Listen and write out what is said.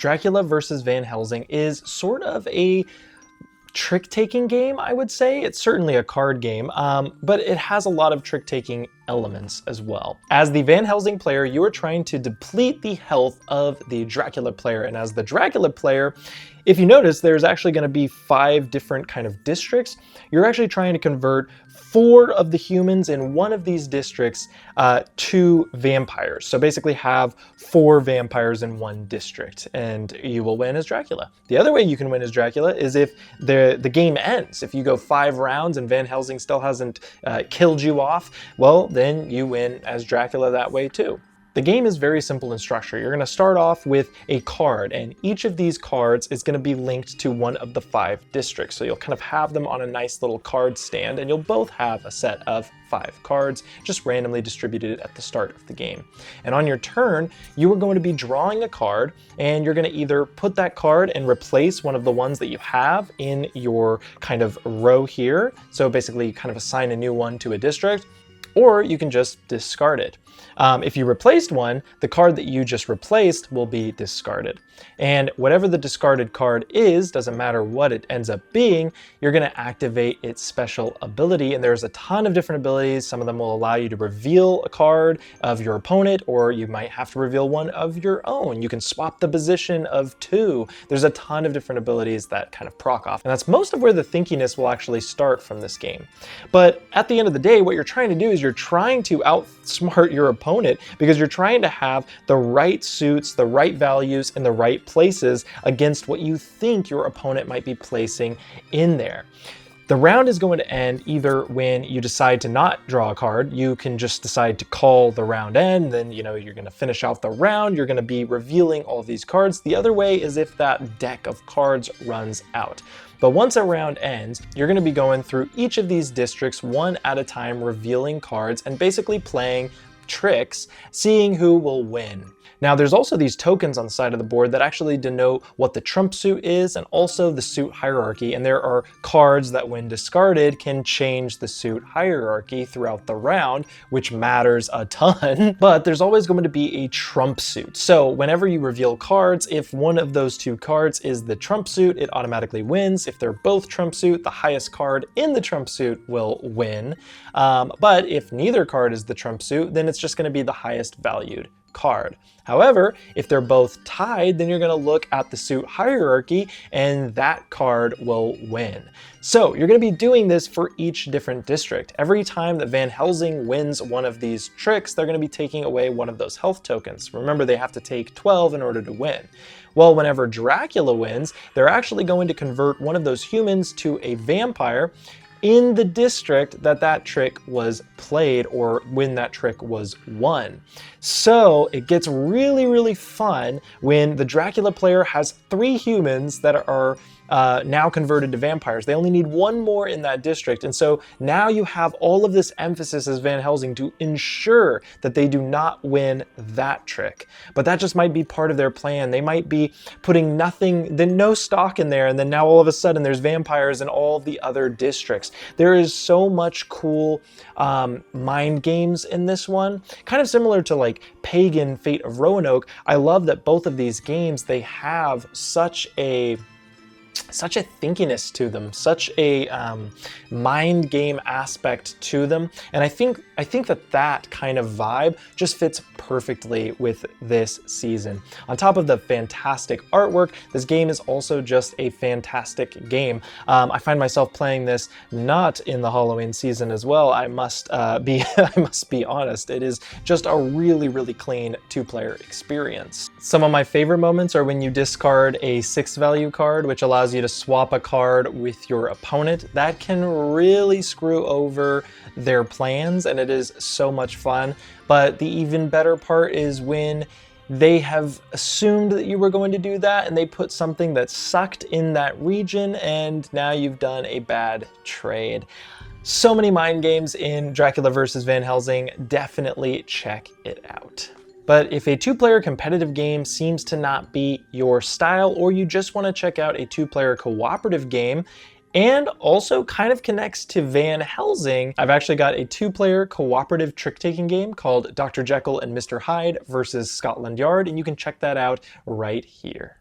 Dracula vs. Van Helsing is sort of a trick-taking game, I would say. It's certainly a card game, but it has a lot of trick-taking elements as well. As the Van Helsing player, you are trying to deplete the health of the Dracula player, and as the Dracula player, if you notice, there's actually going to be 5 different kind of districts. You're actually trying to convert 4 of the humans in one of these districts to vampires. So basically have 4 vampires in one district, and you will win as Dracula. The other way you can win as Dracula is if the game ends. If you go 5 rounds and Van Helsing still hasn't killed you off, well, then you win as Dracula that way too. The game is very simple in structure. You're going to start off with a card, and each of these cards is going to be linked to one of the 5 districts. So you'll kind of have them on a nice little card stand, and you'll both have a set of 5 cards, just randomly distributed at the start of the game. And on your turn, you are going to be drawing a card, and you're going to either put that card and replace one of the ones that you have in your kind of row here. So basically you kind of assign a new one to a district, or you can just discard it. If you replaced one, the card that you just replaced will be discarded. And whatever the discarded card is, doesn't matter what it ends up being, you're going to activate its special ability. And there's a ton of different abilities. Some of them will allow you to reveal a card of your opponent, or you might have to reveal one of your own. You can swap the position of 2. There's a ton of different abilities that kind of proc off. And that's most of where the thinkiness will actually start from this game. But at the end of the day, what you're trying to do is you're trying to outsmart your opponent, because you're trying to have the right suits, the right values, in the right places against what you think your opponent might be placing in there. The round is going to end either when you decide to not draw a card. You can just decide to call the round end, then you're going to finish off the round. You're going to be revealing all of these cards. The other way is if that deck of cards runs out. But once a round ends, you're going to be going through each of these districts one at a time, revealing cards and basically playing tricks, seeing who will win. Now, there's also these tokens on the side of the board that actually denote what the trump suit is and also the suit hierarchy. And there are cards that, when discarded, can change the suit hierarchy throughout the round, which matters a ton. But there's always going to be a trump suit. So whenever you reveal cards, if one of those 2 cards is the trump suit, it automatically wins. If they're both trump suit, the highest card in the trump suit will win. But if neither card is the trump suit, then it's just going to be the highest valued card. However, if they're both tied, then you're going to look at the suit hierarchy and that card will win. So you're going to be doing this for each different district. Every time that Van Helsing wins one of these tricks, they're going to be taking away one of those health tokens. Remember, they have to take 12 in order to win. Well, whenever Dracula wins, they're actually going to convert one of those humans to a vampire in the district that that trick was played, or when that trick was won. So it gets really, really fun when the Dracula player has 3 humans that are now converted to vampires. They only need 1 more in that district. And so now you have all of this emphasis as Van Helsing to ensure that they do not win that trick. But that just might be part of their plan. They might be putting no stock in there, and then now all of a sudden there's vampires in all the other districts. There is so much cool mind games in this one. Kind of similar to like Pagan Fate of Roanoke. I love that both of these games, they have such a thinkiness to them, such a mind game aspect to them. And I think that kind of vibe just fits perfectly with this season. On top of the fantastic artwork, this game is also just a fantastic game. I find myself playing this not in the Halloween season as well. I must be honest. It is just a really, really clean 2-player experience. Some of my favorite moments are when you discard a 6 value card, which allows you to swap a card with your opponent. That can really screw over their plans, and it is so much fun. But the even better part is when they have assumed that you were going to do that and they put something that sucked in that region, and now you've done a bad trade. So many mind games in Dracula vs. Van Helsing. Definitely check it out. But if a 2-player competitive game seems to not be your style, or you just want to check out a 2-player cooperative game and also kind of connects to Van Helsing, I've actually got a 2-player cooperative trick-taking game called Dr. Jekyll and Mr. Hyde versus Scotland Yard, and you can check that out right here.